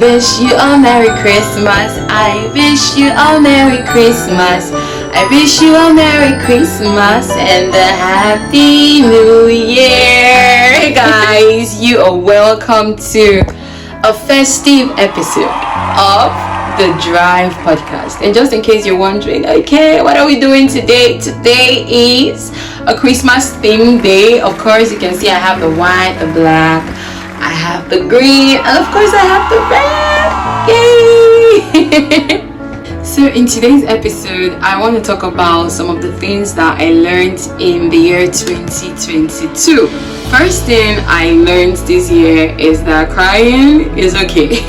wish you a Merry Christmas. I wish you a Merry Christmas. I wish you a Merry Christmas and a Happy New Year. Hey guys, you are welcome to a festive episode of the Drive podcast. And just in case you're wondering, okay, what are we doing today? Today is a Christmas themed day. Of course, you can see I have the white, the black, I have the green, and of course I have the red. Yay! So in today's episode, I want to talk about some of the things that I learned in the year 2022. First thing I learned this year is that crying is okay.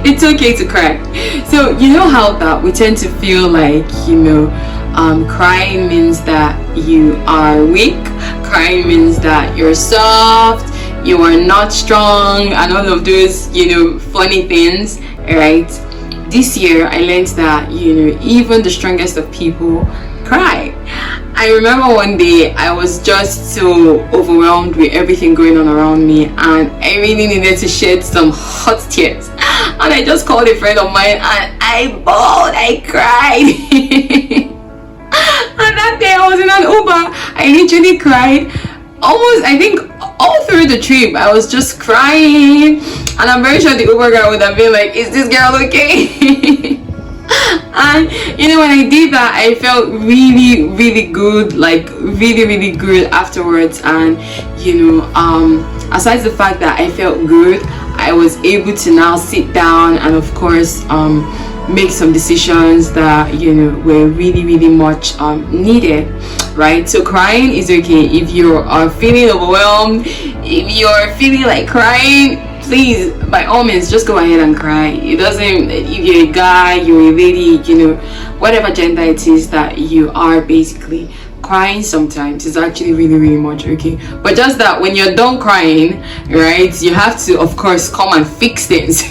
It's okay to cry. So you know how that we tend to feel like, crying means that you are weak, crying means that you're soft, you are not strong, and all of those, funny things, right? This year I learned that, even the strongest of people cry. I remember one day I was just so overwhelmed with everything going on around me, and I really needed to shed some hot tears. And I just called a friend of mine and I bawled, I cried. And that day I was in an Uber, I literally cried almost, I think, all through the trip. I was just crying, and I'm very sure the Uber guy would have been like, is this girl okay? And when I did that, I felt really, really good, like really good afterwards. And aside the fact that I felt good, I was able to now sit down and of course make some decisions that were really much needed, right? So crying is okay. If you are feeling overwhelmed, if you're feeling like crying, please, by all means, just go ahead and cry. It doesn't, if you're a guy, you're a lady, whatever gender it is that you are, basically crying sometimes is actually really much okay. But just that when you're done crying, right, you have to of course come and fix things.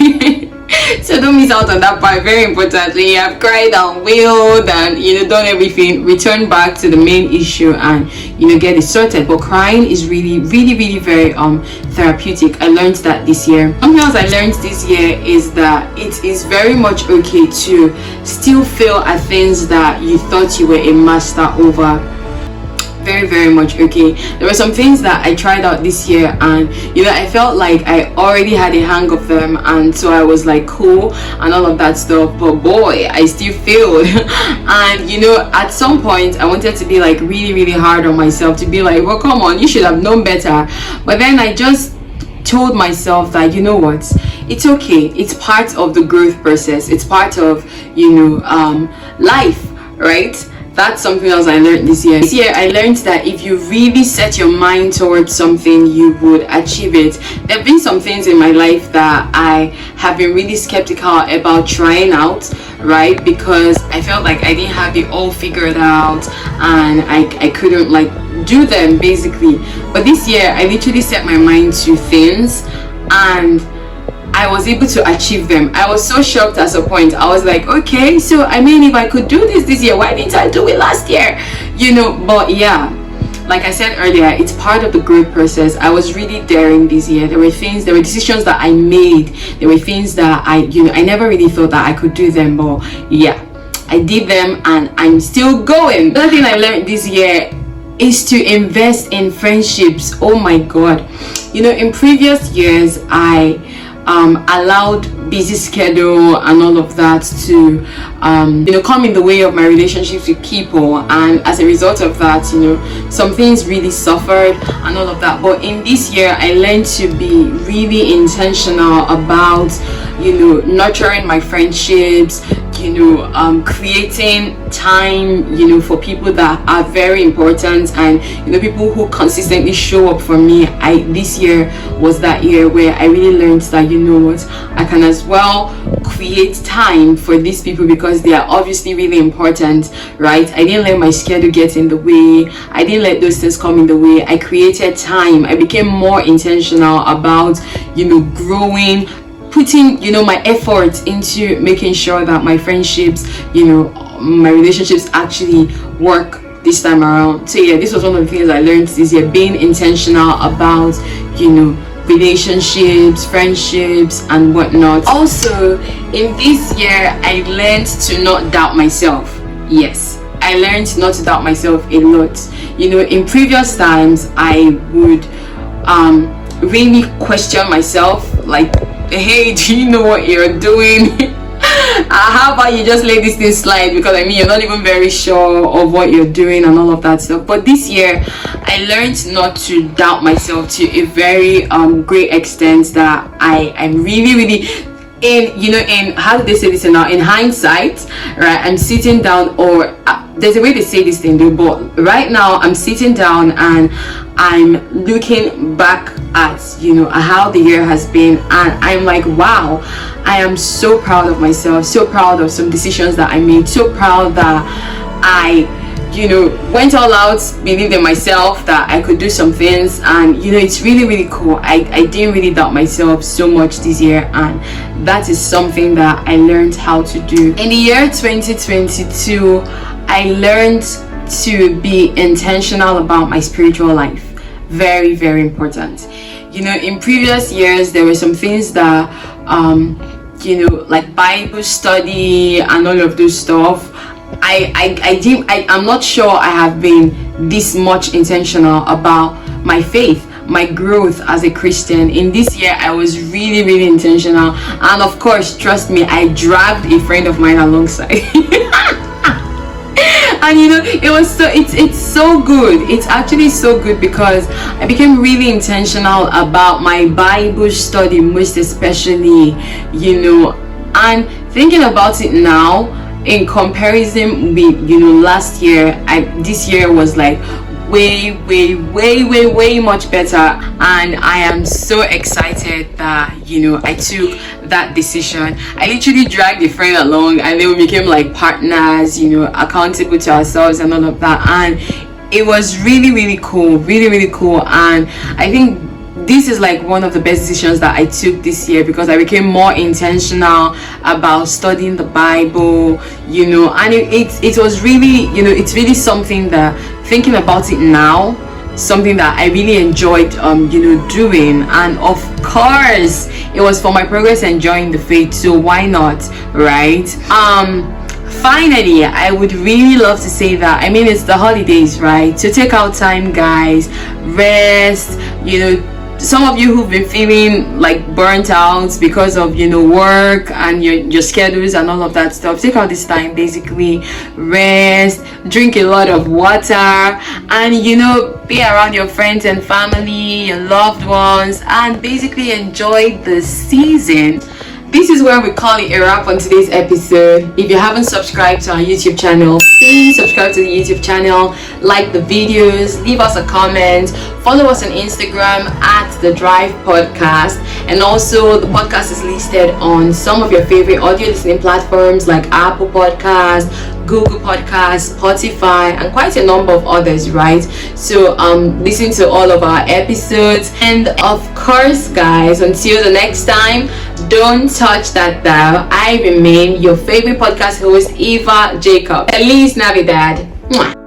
So don't miss out on that part. Very importantly, you have cried and wailed and done everything, return back to the main issue and get it sorted. But crying is really very therapeutic. I learned that this year. Something else I learned this year is that it is very much okay to still fail at things that you thought you were a master over. Very much okay. There were some things that I tried out this year, and I felt like I already had a hang of them, and so I was like cool and all of that stuff, but boy, I still failed. And at some point I wanted to be like really hard on myself, to be like, well, come on, you should have known better. But then I just told myself that what, it's okay, it's part of the growth process, it's part of life, right? That's something else I learned this year. This year I learned that if you really set your mind towards something, you would achieve it. There have been some things in my life that I have been really skeptical about trying out, right? Because I felt like I didn't have it all figured out and I couldn't do them basically. But this year I literally set my mind to things and I was able to achieve them. I was so shocked at a point. I was like, okay, so I mean, if I could do this year, why didn't I do it last year? But yeah, like I said earlier, it's part of the growth process. I was really daring this year. There were decisions that I made. There were things that I never really thought that I could do them, but yeah, I did them and I'm still going. Another thing I learned this year is to invest in friendships. Oh my God. In previous years, I allowed busy schedule and all of that to come in the way of my relationships with people, and as a result of that some things really suffered and all of that. But in this year I learned to be really intentional about nurturing my friendships, creating time for people that are very important, and people who consistently show up for me. This year was that year where I really learned that what, I can as well create time for these people because they are obviously really important, right? I didn't let my schedule get in the way. I didn't let those things come in the way. I created time. I became more intentional about growing, putting my effort into making sure that my friendships, my relationships actually work this time around. So yeah, this was one of the things I learned this year, being intentional about relationships, friendships, and whatnot. Also, in this year, I learned to not doubt myself. Yes, I learned not to doubt myself a lot. In previous times, I would really question myself, like, hey, do you know what you're doing? How about you just let this thing slide, because you're not even very sure of what you're doing and all of that stuff. But this year I learned not to doubt myself to a very great extent, that I'm really in how do they say this now, in hindsight, right? I'm sitting down, or there's a way they say this thing though, but right now I'm sitting down and I'm looking back at how the year has been, and I'm like, wow, I am so proud of myself, so proud of some decisions that I made, so proud that I went all out, believed in myself that I could do some things, and it's really cool. I didn't really doubt myself so much this year, and that is something that I learned how to do. In the year 2022, I learned to be intentional about my spiritual life. Very, very important. In previous years, there were some things that like Bible study and all of those stuff, I'm not sure I have been this much intentional about my faith, my growth as a Christian. In this year, I was really intentional, and of course, trust me, I dragged a friend of mine alongside. And it's so good. It's actually so good, because I became really intentional about my Bible study, most especially, and thinking about it now, in comparison with last year, this year was like way much better, and I am so excited that I took that decision. I literally dragged a friend along, and then we became like partners, accountable to ourselves and all of that, and it was really cool, really cool. And I think this is like one of the best decisions that I took this year, because I became more intentional about studying the Bible, and it was really, it's really something that, thinking about it now, something that I really enjoyed doing. And of course, it was for my progress, enjoying the faith, so why not, right? Finally, I would really love to say that it's the holidays, right? So take out time, guys, rest. Some of you who've been feeling like burnt out because of work and your schedules and all of that stuff, take out this time, basically rest, drink a lot of water, and be around your friends and family, your loved ones, and basically enjoy the season. This is where we call it a wrap on today's episode. If you haven't subscribed to our YouTube channel, please subscribe to the YouTube channel, like the videos, leave us a comment, follow us on Instagram at The Drive Podcast, and also the podcast is listed on some of your favorite audio listening platforms like Apple Podcasts, Google Podcasts, Spotify, and quite a number of others, right? So listen to all of our episodes, and of course, guys, until the next time, don't touch that dial. I remain your favorite podcast host, Eva Jacob. Feliz Navidad. Mwah.